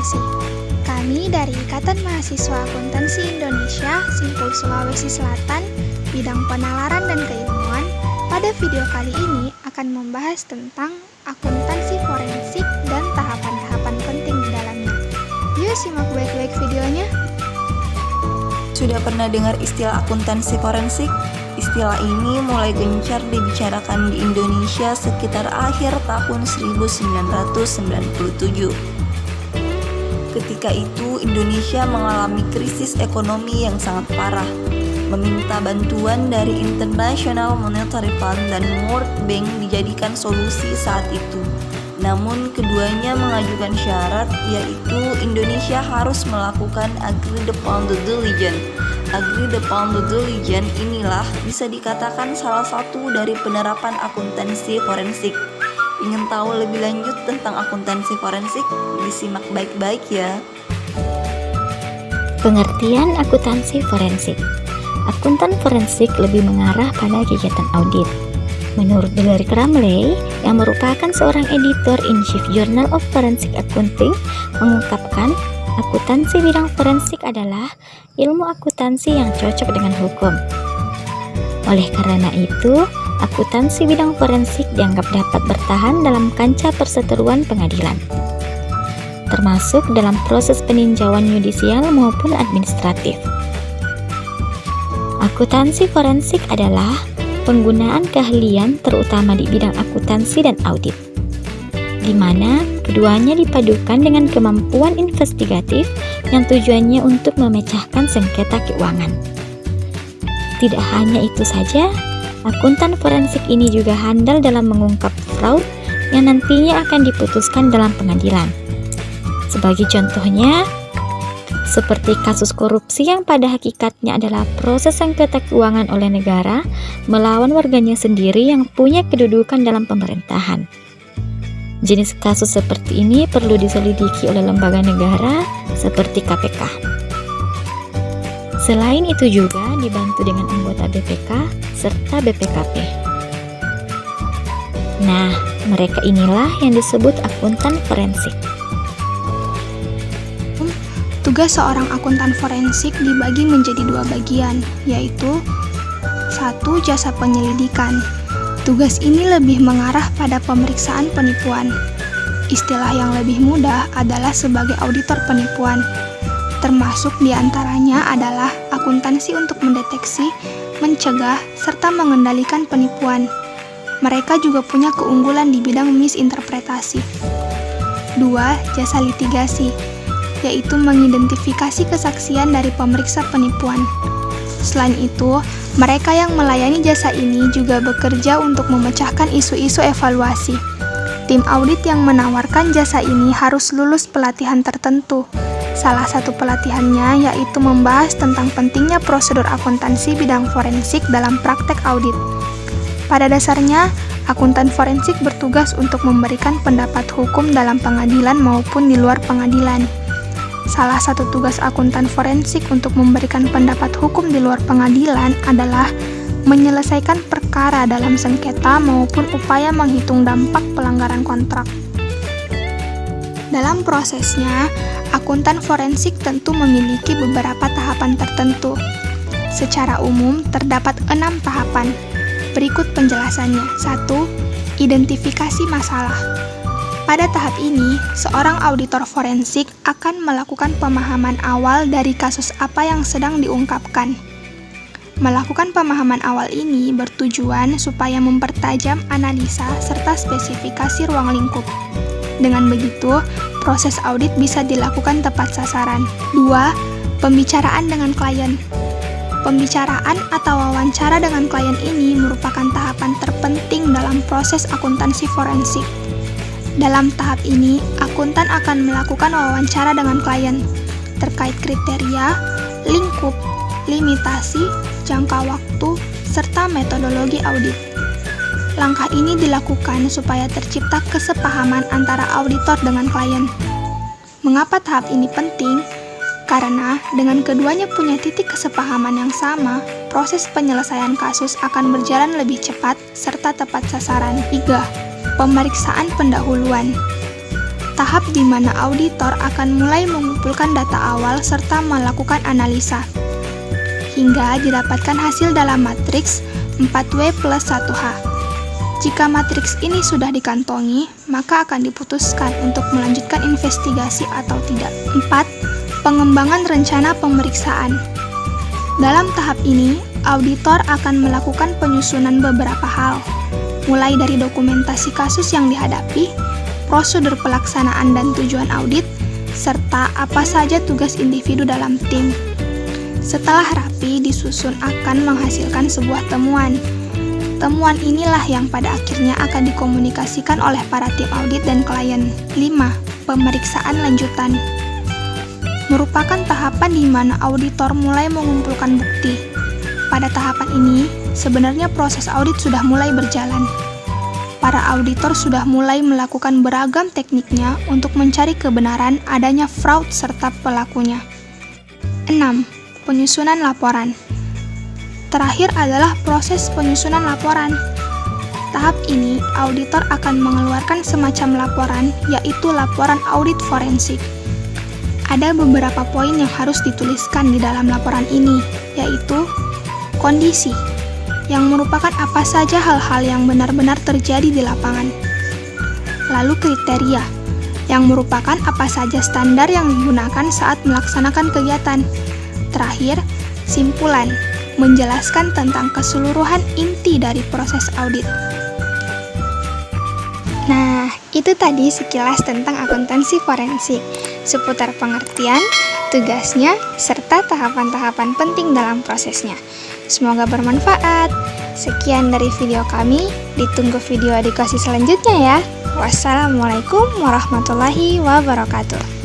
kasih. Kami dari Ikatan Mahasiswa Akuntansi Indonesia, Simpul Sulawesi Selatan, bidang penalaran dan keilmuan, pada video kali ini akan membahas tentang akuntansi forensik dan tahapan-tahapan penting di dalamnya. Yuk simak baik-baik videonya. Sudah pernah dengar istilah akuntansi forensik? Istilah ini mulai gencar dibicarakan di Indonesia sekitar akhir tahun 1997. Ketika itu Indonesia mengalami krisis ekonomi yang sangat parah, meminta bantuan dari International Monetary Fund dan World Bank dijadikan solusi saat itu. Namun keduanya mengajukan syarat, yaitu Indonesia harus melakukan agreed upon due diligence. Agreed upon due diligence inilah bisa dikatakan salah satu dari penerapan akuntansi forensik. Ingin tahu lebih lanjut tentang akuntansi forensik? Disimak baik-baik ya. Pengertian akuntansi forensik. Akuntan forensik lebih mengarah pada kegiatan audit. Menurut Derek Ramley, yang merupakan seorang editor in chief Journal of Forensic Accounting, mengungkapkan akuntansi bidang forensik adalah ilmu akuntansi yang cocok dengan hukum. Oleh karena itu, akuntansi bidang forensik dianggap dapat bertahan dalam kancah perseteruan pengadilan, termasuk dalam proses peninjauan yudisial maupun administratif. Akuntansi forensik adalah penggunaan keahlian terutama di bidang akuntansi dan audit, di mana keduanya dipadukan dengan kemampuan investigatif yang tujuannya untuk memecahkan sengketa keuangan. Tidak hanya itu saja, akuntan forensik ini juga handal dalam mengungkap fraud yang nantinya akan diputuskan dalam pengadilan. Sebagai contohnya, seperti kasus korupsi yang pada hakikatnya adalah proses sengketa keuangan oleh negara melawan warganya sendiri yang punya kedudukan dalam pemerintahan. Jenis kasus seperti ini perlu diselidiki oleh lembaga negara seperti KPK. Selain itu juga dibantu dengan anggota BPK serta BPKP. Nah, mereka inilah yang disebut akuntan forensik. Tugas seorang akuntan forensik dibagi menjadi dua bagian, yaitu 1. Jasa penyelidikan. Tugas ini lebih mengarah pada pemeriksaan penipuan. Istilah yang lebih mudah adalah sebagai auditor penipuan. Termasuk diantaranya adalah akuntansi untuk mendeteksi, mencegah, serta mengendalikan penipuan. Mereka juga punya keunggulan di bidang misinterpretasi. 2. Jasa litigasi, yaitu mengidentifikasi kesaksian dari pemeriksa penipuan. Selain itu, mereka yang melayani jasa ini juga bekerja untuk memecahkan isu-isu evaluasi. Tim audit yang menawarkan jasa ini harus lulus pelatihan tertentu. Salah satu pelatihannya yaitu membahas tentang pentingnya prosedur akuntansi bidang forensik dalam praktek audit. Pada dasarnya, akuntan forensik bertugas untuk memberikan pendapat hukum dalam pengadilan maupun di luar pengadilan. Salah satu tugas akuntan forensik untuk memberikan pendapat hukum di luar pengadilan adalah menyelesaikan perkara dalam sengketa maupun upaya menghitung dampak pelanggaran kontrak. Dalam prosesnya, akuntan forensik tentu memiliki beberapa tahapan tertentu. Secara umum, terdapat 6 tahapan. Berikut penjelasannya. 1. Identifikasi masalah. Pada tahap ini, seorang auditor forensik akan melakukan pemahaman awal dari kasus apa yang sedang diungkapkan. Melakukan pemahaman awal ini bertujuan supaya mempertajam analisa serta spesifikasi ruang lingkup. Dengan begitu, proses audit bisa dilakukan tepat sasaran. 2. Pembicaraan dengan klien. Pembicaraan atau wawancara dengan klien ini merupakan tahapan terpenting dalam proses akuntansi forensik. Dalam tahap ini, akuntan akan melakukan wawancara dengan klien terkait kriteria, lingkup, limitasi, jangka waktu, serta metodologi audit. Langkah ini dilakukan supaya tercipta kesepahaman antara auditor dengan klien. Mengapa tahap ini penting? Karena dengan keduanya punya titik kesepahaman yang sama, proses penyelesaian kasus akan berjalan lebih cepat serta tepat sasaran. 3. Pemeriksaan pendahuluan. tahap di mana auditor akan mulai mengumpulkan data awal serta melakukan analisa, hingga didapatkan hasil dalam matriks 4W plus 1H. Jika matriks ini sudah dikantongi, maka akan diputuskan untuk melanjutkan investigasi atau tidak. 4. Pengembangan rencana pemeriksaan. Dalam tahap ini, auditor akan melakukan penyusunan beberapa hal, mulai dari dokumentasi kasus yang dihadapi, prosedur pelaksanaan dan tujuan audit, serta apa saja tugas individu dalam tim. Setelah rapi disusun akan menghasilkan sebuah temuan. Temuan inilah yang pada akhirnya akan dikomunikasikan oleh para tim audit dan klien. 5. Pemeriksaan lanjutan. Merupakan tahapan di mana auditor mulai mengumpulkan bukti. Pada tahapan ini, sebenarnya proses audit sudah mulai berjalan. Para auditor sudah mulai melakukan beragam tekniknya untuk mencari kebenaran adanya fraud serta pelakunya. 6. Penyusunan laporan. Terakhir adalah proses penyusunan laporan. Tahap ini, auditor akan mengeluarkan semacam laporan, yaitu laporan audit forensik. Ada beberapa poin yang harus dituliskan di dalam laporan ini, yaitu kondisi, yang merupakan apa saja hal-hal yang benar-benar terjadi di lapangan. Lalu kriteria, yang merupakan apa saja standar yang digunakan saat melaksanakan kegiatan. Terakhir, simpulan, menjelaskan tentang keseluruhan inti dari proses audit. Nah, itu tadi sekilas tentang akuntansi forensik, seputar pengertian, tugasnya, serta tahapan-tahapan penting dalam prosesnya. Semoga bermanfaat. Sekian dari video kami, ditunggu video edukasi selanjutnya ya. Wassalamualaikum warahmatullahi wabarakatuh.